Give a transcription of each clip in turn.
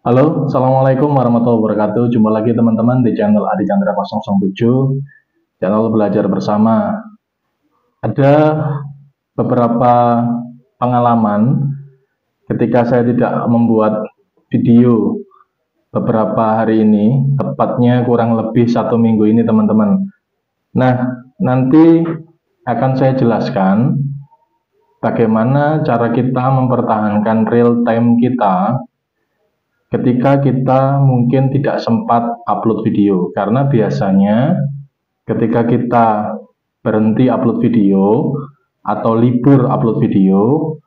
Halo, Assalamualaikum warahmatullahi wabarakatuh. Jumpa lagi teman-teman di channel Adi Chandra 007, channel belajar bersama. Ada beberapa pengalaman ketika saya tidak membuat video beberapa hari ini, tepatnya kurang lebih 1 minggu ini teman-teman. Nah, nanti akan saya jelaskan bagaimana cara kita mempertahankan real time kita ketika kita mungkin tidak sempat upload video, karena biasanya ketika kita berhenti upload video atau libur upload video,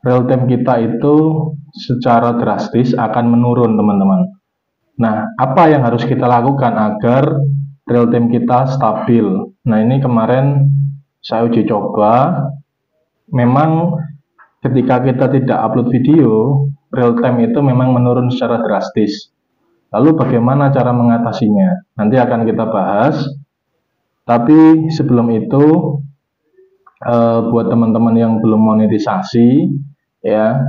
real time kita itu secara drastis akan menurun teman-teman. Nah, apa yang harus kita lakukan agar real time kita stabil? Nah, ini kemarin saya uji coba. Memang ketika kita tidak upload video, real time itu memang menurun secara drastis. Lalu bagaimana cara mengatasinya? Nanti akan kita bahas. Tapi sebelum itu, buat teman-teman yang belum monetisasi, ya,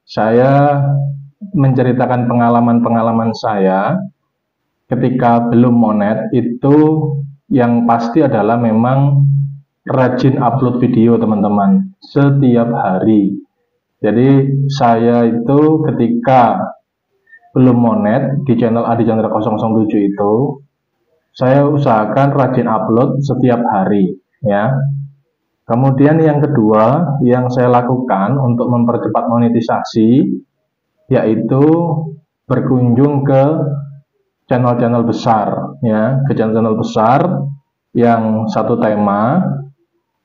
saya menceritakan pengalaman-pengalaman saya ketika belum monet. Itu yang pasti adalah memang rajin upload video teman-teman setiap hari. Jadi saya itu ketika belum monet di channel Adi Chandra 007 itu, saya usahakan rajin upload setiap hari ya. Kemudian yang kedua yang saya lakukan untuk mempercepat monetisasi yaitu berkunjung ke channel-channel besar ya, ke channel-channel besar yang satu tema,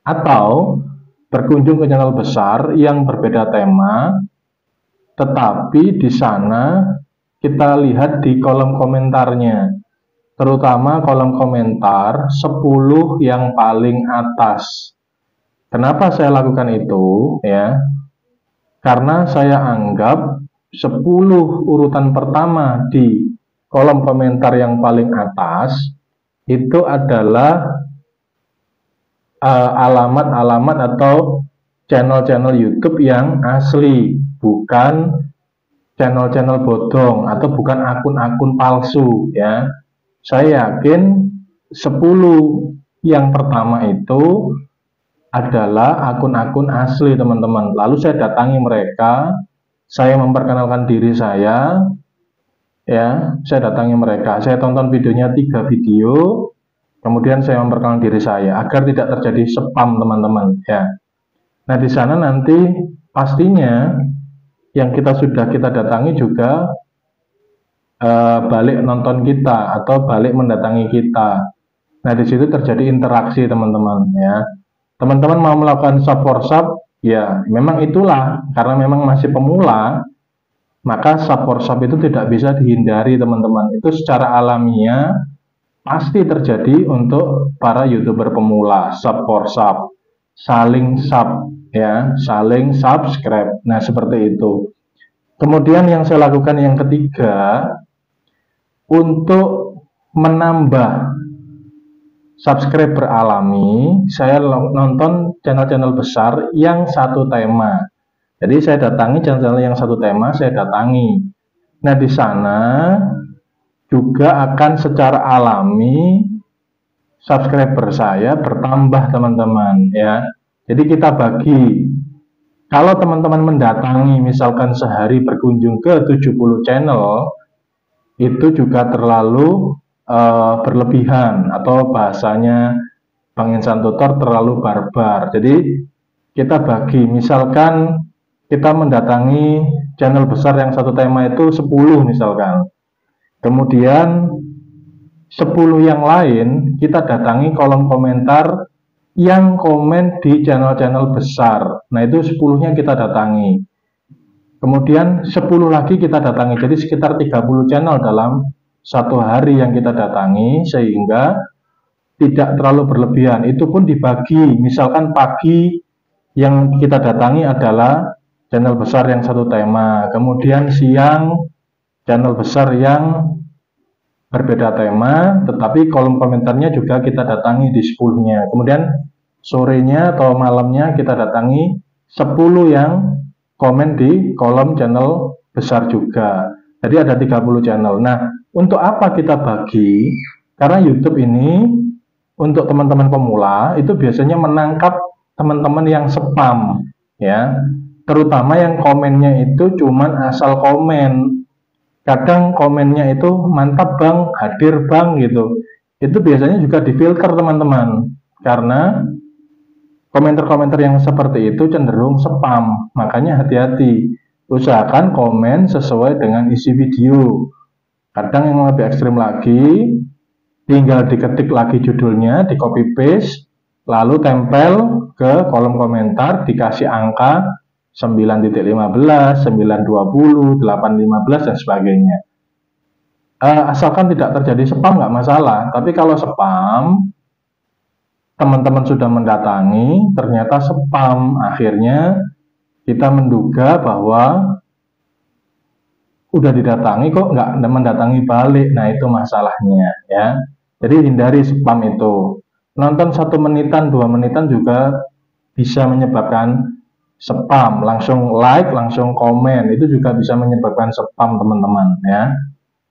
atau berkunjung ke channel besar yang berbeda tema, tetapi di sana kita lihat di kolom komentarnya, terutama kolom komentar 10 yang paling atas. Kenapa saya lakukan itu ya? Karena saya anggap 10 urutan pertama di kolom komentar yang paling atas itu adalah alamat-alamat atau channel-channel YouTube yang asli, bukan channel-channel bodong atau bukan akun-akun palsu ya. Saya yakin 10 yang pertama itu adalah akun-akun asli teman-teman. Lalu saya datangi mereka, saya memperkenalkan diri saya ya, saya datangi mereka, saya tonton videonya 3 video. Kemudian saya memperkenalkan diri saya agar tidak terjadi spam teman-teman ya. Nah, di sana nanti pastinya yang sudah kita datangi juga balik nonton kita atau balik mendatangi kita. Nah, di situ terjadi interaksi teman-teman ya. Teman-teman mau melakukan sub for sub ya, memang itulah, karena memang masih pemula, maka sub for sub itu tidak bisa dihindari teman-teman. Itu secara alamiah pasti terjadi untuk para YouTuber pemula, sub for sub, saling sub ya, saling subscribe. Nah, seperti itu. Kemudian yang saya lakukan yang ketiga, untuk menambah subscriber alami, saya nonton channel-channel besar yang satu tema. Jadi saya datangi channel yang satu tema, saya datangi. Nah, di sana juga akan secara alami subscriber saya bertambah teman-teman ya. Jadi kita bagi, kalau teman-teman mendatangi misalkan sehari berkunjung ke 70 channel, itu juga terlalu berlebihan, atau bahasanya Bang Insan Tutor terlalu barbar. Jadi kita bagi, misalkan kita mendatangi channel besar yang satu tema itu 10 misalkan. Kemudian 10 yang lain kita datangi kolom komentar yang komen di channel-channel besar. Nah, itu 10-nya kita datangi. Kemudian 10 lagi kita datangi. Jadi sekitar 30 channel dalam satu hari yang kita datangi, sehingga tidak terlalu berlebihan. Itu pun dibagi. Misalkan pagi yang kita datangi adalah channel besar yang satu tema. Kemudian siang channel besar yang berbeda tema, tetapi kolom komentarnya juga kita datangi di 10-nya. Kemudian sorenya atau malamnya kita datangi 10 yang komen di kolom channel besar juga. Jadi ada 30 channel. Nah, untuk apa kita bagi? Karena YouTube ini untuk teman-teman pemula itu biasanya menangkap teman-teman yang spam, ya. Terutama yang komennya itu cuman asal komen. Kadang komennya itu mantap bang, hadir bang gitu. Itu biasanya juga difilter teman-teman. Karena komentar-komentar yang seperti itu cenderung spam. Makanya hati-hati. Usahakan komen sesuai dengan isi video. Kadang yang lebih ekstrim lagi, tinggal diketik lagi judulnya, di copy paste, lalu tempel ke kolom komentar, dikasih angka 9.15, 9.20, 8.15 dan sebagainya. Asalkan tidak terjadi spam nggak masalah, tapi kalau spam teman-teman sudah mendatangi ternyata spam, akhirnya kita menduga bahwa udah didatangi kok nggak mendatangi balik. Nah, itu masalahnya, ya. Jadi hindari spam itu. Nonton 1 menitan 2 menitan juga bisa menyebabkan spam. Langsung like, langsung komen, itu juga bisa menyebabkan spam teman-teman, ya.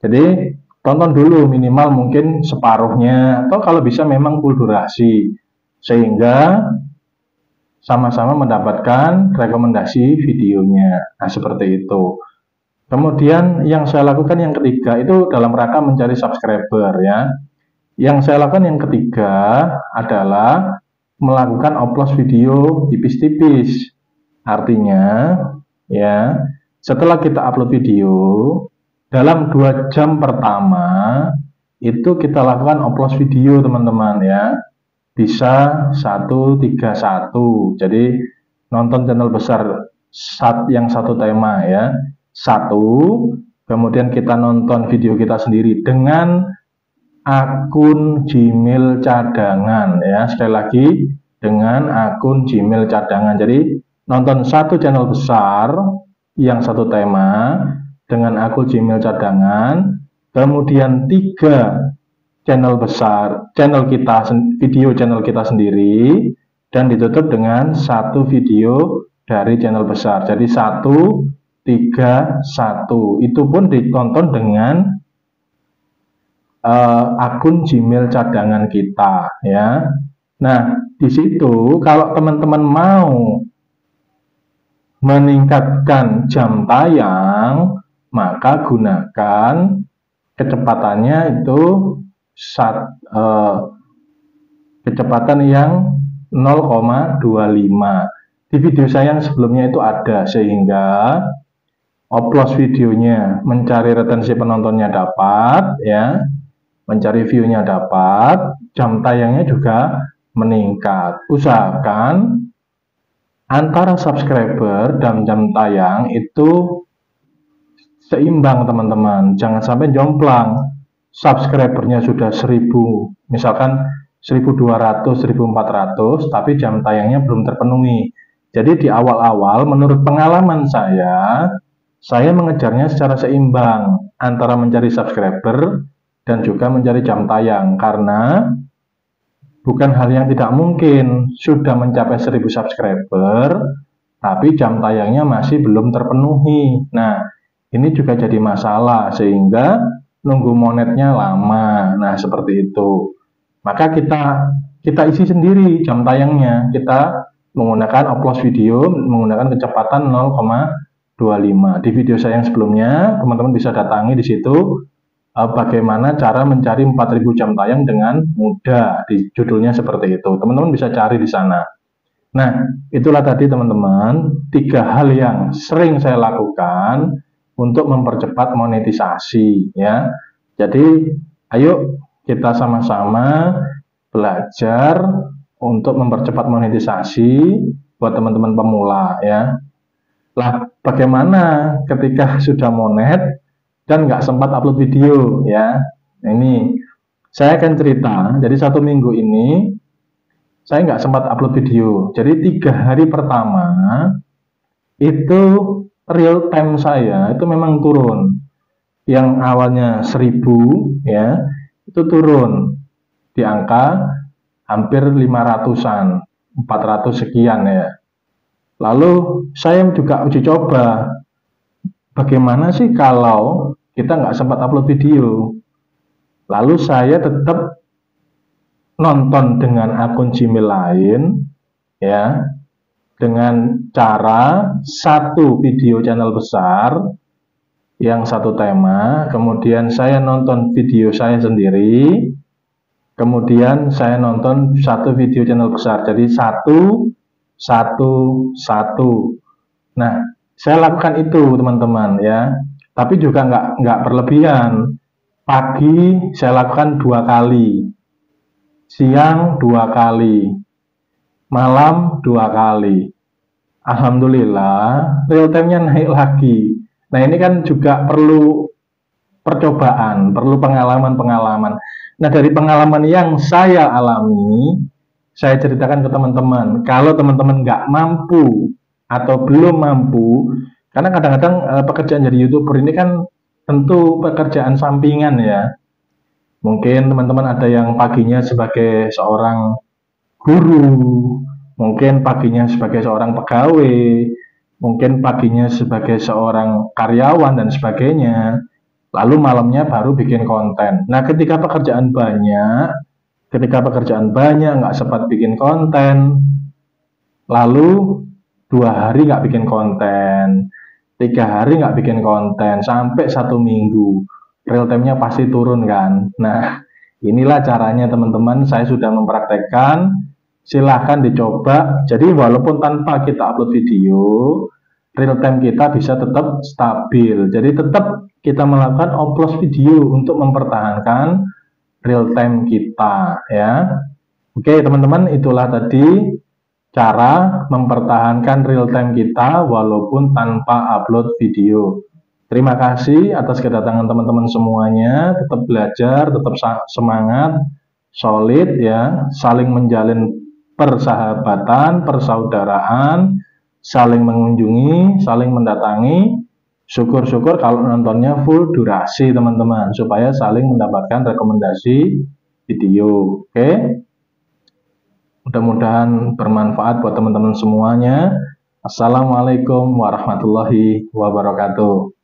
Jadi tonton dulu minimal mungkin separuhnya, atau kalau bisa memang full durasi, sehingga sama-sama mendapatkan rekomendasi videonya. Nah, seperti itu. Kemudian yang saya lakukan yang ketiga itu dalam rangka mencari subscriber, ya. Yang saya lakukan yang ketiga adalah melakukan upload video tipis-tipis. Artinya, ya, setelah kita upload video, dalam 2 jam pertama itu kita lakukan upload video teman-teman, ya. Bisa 131. Jadi nonton channel besar yang satu tema, ya. 1, kemudian kita nonton video kita sendiri dengan akun Gmail cadangan, ya. Sekali lagi dengan akun Gmail cadangan. Jadi nonton 1 channel besar yang satu tema dengan akun Gmail cadangan, kemudian 3 channel besar, video channel kita sendiri, dan ditutup dengan 1 video dari channel besar. Jadi 1, 3, 1. Itu pun ditonton dengan akun Gmail cadangan kita, ya. Nah, di situ kalau teman-teman mau meningkatkan jam tayang, maka gunakan kecepatannya itu kecepatan yang 0,25. Di video saya yang sebelumnya itu ada, sehingga upload videonya mencari retensi penontonnya dapat, ya, mencari view-nya dapat, jam tayangnya juga meningkat. Usahakan antara subscriber dan jam tayang itu seimbang teman-teman, jangan sampai jomplang. Subscribernya sudah 1000, misalkan 1200, 1400, tapi jam tayangnya belum terpenuhi. Jadi di awal-awal menurut pengalaman saya mengejarnya secara seimbang antara mencari subscriber dan juga mencari jam tayang, karena bukan hal yang tidak mungkin sudah mencapai 1000 subscriber tapi jam tayangnya masih belum terpenuhi. Nah, ini juga jadi masalah sehingga nunggu monetnya lama. Nah, seperti itu. Maka kita isi sendiri jam tayangnya. Kita menggunakan upload video menggunakan kecepatan 0,25. Di video saya yang sebelumnya, teman-teman bisa datangi di situ bagaimana cara mencari 4000 jam tayang dengan mudah. Di judulnya seperti itu. Teman-teman bisa cari di sana. Nah, itulah tadi teman-teman 3 hal yang sering saya lakukan untuk mempercepat monetisasi, ya. Jadi ayo kita sama-sama belajar untuk mempercepat monetisasi buat teman-teman pemula, ya. Lah, bagaimana ketika sudah monet dan nggak sempat upload video, ya. Nah, ini saya akan cerita. Jadi 1 minggu ini saya nggak sempat upload video. Jadi 3 hari pertama itu real time saya itu memang turun. Yang awalnya 1000, ya, itu turun di angka hampir 500-an, 400 sekian, ya. Lalu saya juga uji coba bagaimana sih kalau kita nggak sempat upload video. Lalu saya tetap nonton dengan akun Gmail lain, ya, dengan cara satu video channel besar yang satu tema, kemudian saya nonton video saya sendiri, kemudian saya nonton satu video channel besar. Jadi satu, satu, satu. Nah, saya lakukan itu teman-teman ya. Tapi juga nggak berlebihan. Pagi saya lakukan 2 kali, siang 2 kali, malam 2 kali. Alhamdulillah real time-nya naik lagi. Nah, ini kan juga perlu percobaan, perlu pengalaman-pengalaman. Nah, dari pengalaman yang saya alami, saya ceritakan ke teman-teman. Kalau teman-teman nggak mampu atau belum mampu, karena kadang-kadang pekerjaan jadi YouTuber ini kan tentu pekerjaan sampingan ya. Mungkin teman-teman ada yang paginya sebagai seorang guru, mungkin paginya sebagai seorang pegawai, mungkin paginya sebagai seorang karyawan dan sebagainya. Lalu malamnya baru bikin konten. Nah, ketika pekerjaan banyak, nggak sempat bikin konten, lalu 2 hari nggak bikin konten, 3 hari nggak bikin konten, sampai 1 minggu, real time-nya pasti turun kan. Nah, inilah caranya teman-teman, saya sudah mempraktekkan, silahkan dicoba. Jadi walaupun tanpa kita upload video, real time kita bisa tetap stabil. Jadi tetap kita melakukan upload video untuk mempertahankan real time kita ya. Oke teman-teman, itulah tadi cara mempertahankan real time kita walaupun tanpa upload video. Terima kasih atas kedatangan teman-teman semuanya. Tetap belajar, tetap semangat, solid ya, saling menjalin persahabatan, persaudaraan, saling mengunjungi, saling mendatangi. Syukur-syukur kalau nontonnya full durasi teman-teman, supaya saling mendapatkan rekomendasi video. Oke? Mudah-mudahan bermanfaat buat teman-teman semuanya. Assalamualaikum warahmatullahi wabarakatuh.